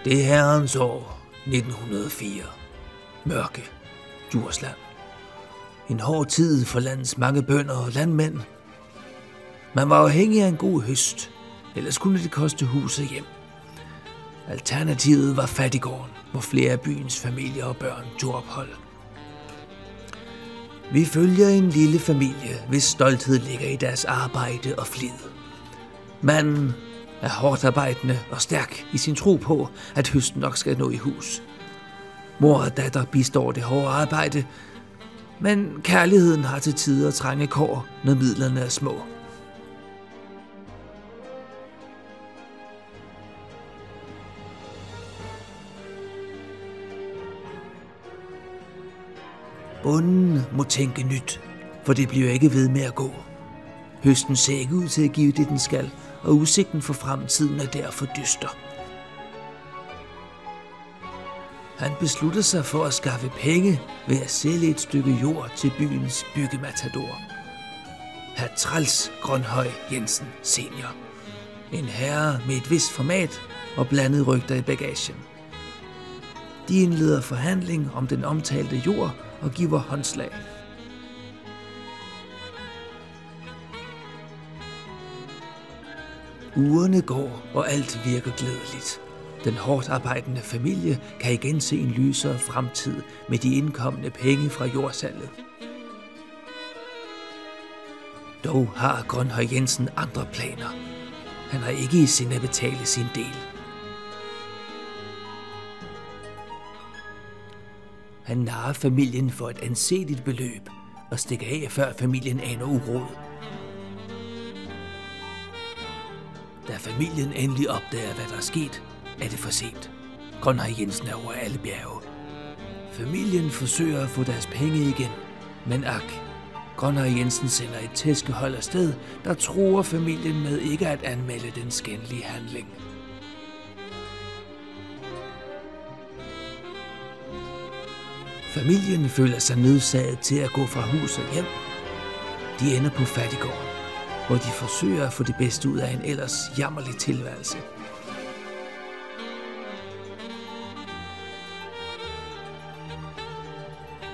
Det er herrens år 1904. Mørke, Djursland. En hård tid for landets mange bønder og landmænd. Man var afhængig af en god høst, ellers kunne det koste huset hjem. Alternativet var fattiggården, hvor flere af byens familier og børn tog ophold. Vi følger en lille familie, hvis stolthed ligger i deres arbejde og flid. Manden er hårdt arbejdende og stærk i sin tro på, at høsten nok skal nå i hus. Mor og datter bistår det hårde arbejde, men kærligheden har til tider trange kår, når midlerne er små. Bonden må tænke nyt, for det bliver ikke ved med at gå. Høsten ser ikke ud til at give det, den skal, og udsigten for fremtiden er derfor dyster. Han beslutter sig for at skaffe penge ved at sælge et stykke jord til byens byggematador. Hr. Træls Grønhøj Jensen senior. En herre med et vist format og blandet rygter i bagagen. De indleder forhandling om den omtalte jord og giver håndslag. Ugerne går, og alt virker glædeligt. Den hårdt arbejdende familie kan igen se en lysere fremtid med de indkommende penge fra jordsalget. Dog har Grønhøj Jensen andre planer. Han har ikke i sinde at betale sin del. Han narrer familien for et anseligt beløb og stikker af, før familien aner uråd. Da familien endelig opdager, hvad der er sket, er det for sent. Grønhøj Jensen er over alle bjerge. Familien forsøger at få deres penge igen, men Grønhøj Jensen sender et tæskehold afsted, der truer familien med ikke at anmelde den skændelige handling. Familien føler sig nødsaget til at gå fra hus og hjem. De ender på fattiggården, hvor de forsøger at få det bedste ud af en ellers jammerlig tilværelse.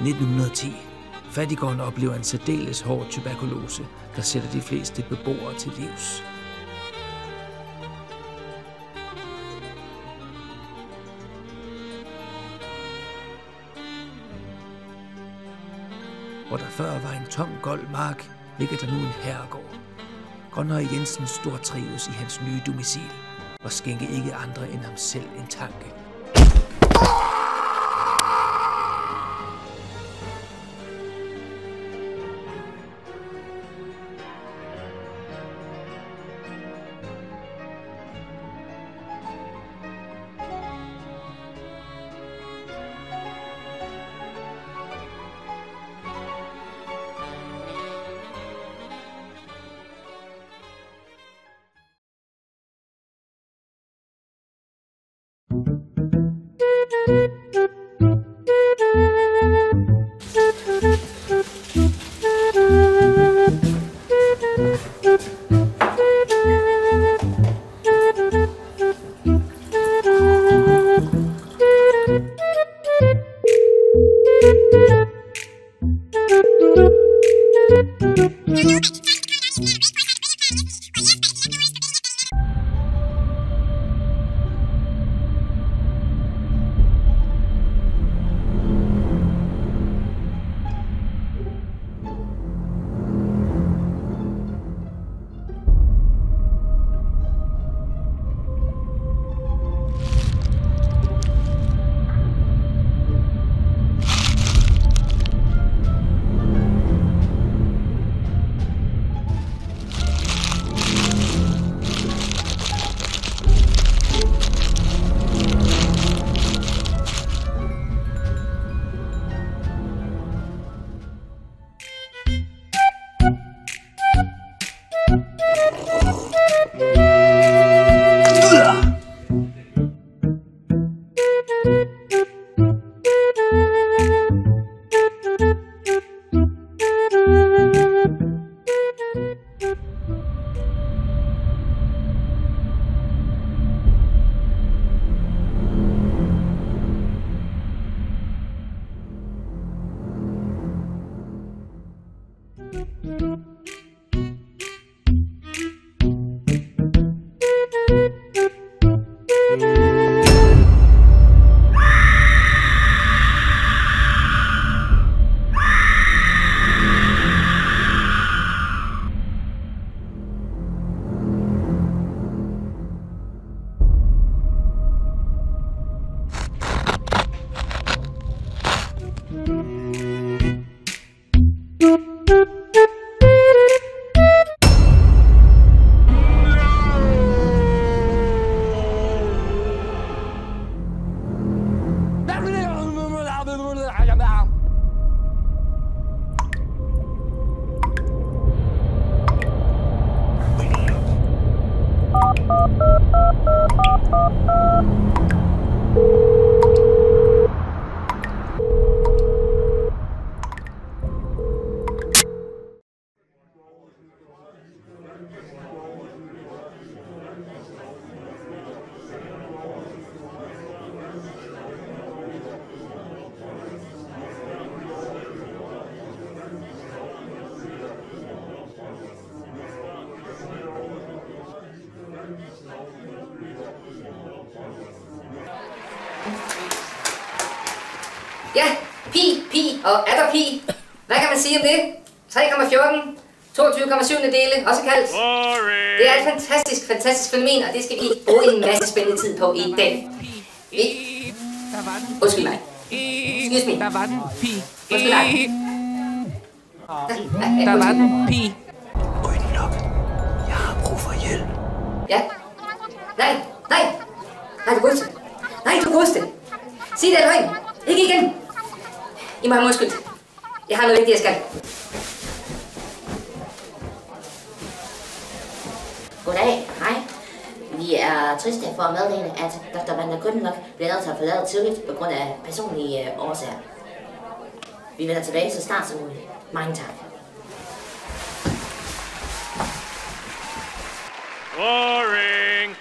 I 1910. Fattiggården oplever en særdeles hård tuberkulose, der sætter de fleste beboere til livs. Hvor der før var en tom gold mark, ligger der nu en herregård. Grønhøj Jensen stortrives i hans nye domicil og skænker ikke andre end ham selv en tanke. Ja, pi, og er der pi? Hvad kan man sige om det? 3,14, 22,7 dele, også kaldt. Det er et fantastisk fænomen, og det skal vi bruge en masse spændende tid på i dag. Undskyld mig. Excuse me. Der var den, pi. Undskyld mig. Der var den, pi. Øjnene op. Jeg har brug for hjælp. Ja. Nej, du godste. Nej, du godste. Sig det, løgn. Ikke igen. I må have undskyld. Jeg har noget vigtigt, jeg skal. Goddag, hej. Vi er triste for at meddele, at Dr. Van der Gyndelok bliver nødt til at forlade tidligt på grund af personlige årsager. Vi vender tilbage så snart som muligt. Mange tak. Boring!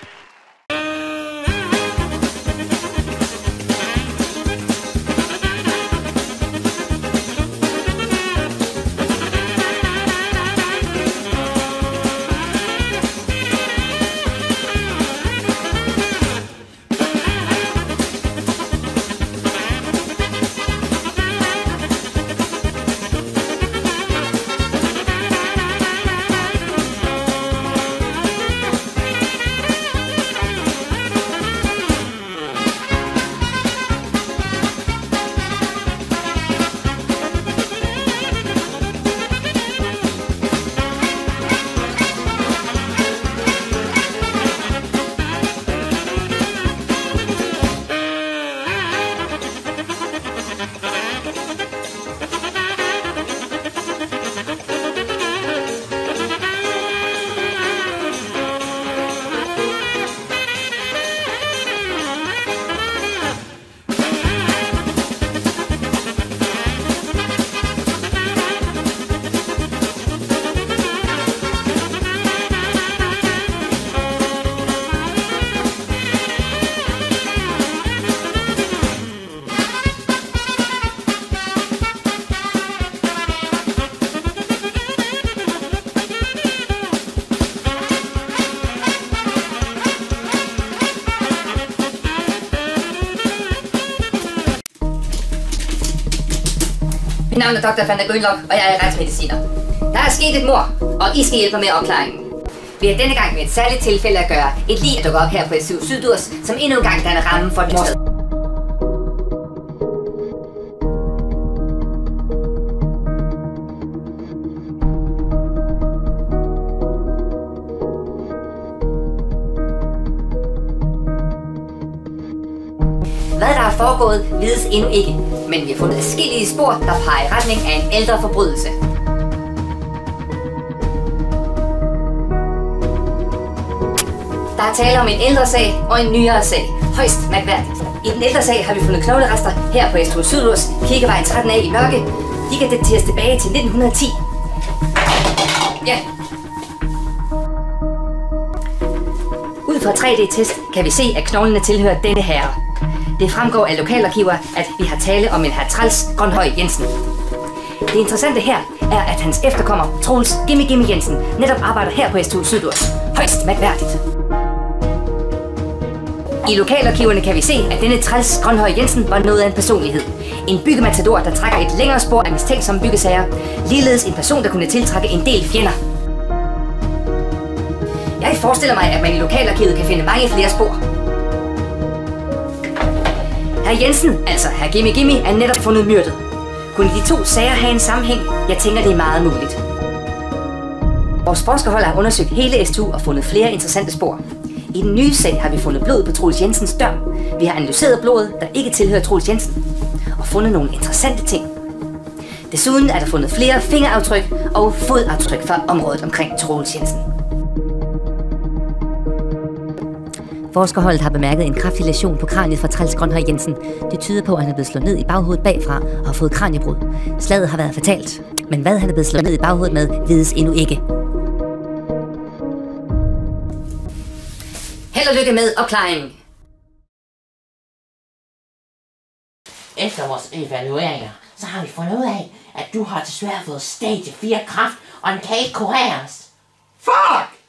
Mit navn er Dr. Van der Gyndelok, og jeg er retsmediciner. Der er sket et mord, og I skal hjælpe med opklaringen. Vi har denne gang med et særligt tilfælde at gøre. Et lig at dukke op her på SU Syddurs, som endnu en gang danner rammen for den mordet. Hvad der er foregået, vides endnu ikke, men vi har fundet adskillige spor, der peger i retning af en ældre forbrydelse. Der er tale om en ældre sag og en nyere sag. Højst mærkværdigt. I den ældre sag har vi fundet knoglerester her på SU Syddurs, Kirkevej 13A i Mørke. De kan dateres tilbage til 1910. Ja. Ud fra 3D-test kan vi se, at knoglene tilhører denne herre. Det fremgår af lokalarkiver, at vi har tale om en herr Træls Grønhøj Jensen. Det interessante her er, at hans efterkommer, Troels Gimme Jensen, netop arbejder her på SU Syddurs. Højst mærkværdigt. I lokalarkiverne kan vi se, at denne Træls Grønhøj Jensen var noget af en personlighed. En byggematador, der trækker et længere spor af mistænksomme byggesager. Ligeledes en person, der kunne tiltrække en del fjender. Jeg forestiller mig, at man i lokalarkivet kan finde mange flere spor. Herr Jensen, altså herr Gimme, er netop fundet myrdet. Kunne de to sager have en sammenhæng? Jeg tænker, det er meget muligt. Vores forskerhold har undersøgt hele STU og fundet flere interessante spor. I den nye sag har vi fundet blod på Troels Jensens dør. Vi har analyseret blodet, der ikke tilhører Troels Jensen, og fundet nogle interessante ting. Desuden er der fundet flere fingeraftryk og fodaftryk fra området omkring Troels Jensen. Forskerholdet har bemærket en kraftig læsion på kraniet fra Træls Grønhøj Jensen. Det tyder på, at han er blevet slået ned i baghovedet bagfra og har fået kraniebrud. Slaget har været fatalt, men hvad han er blevet slået ned i baghovedet med, vides endnu ikke. Held og lykke med opklaringen. Efter vores evalueringer, så har vi fundet ud af, at du har desværre fået stadie 4 kræft, og den kan ikke kureres. Fuck!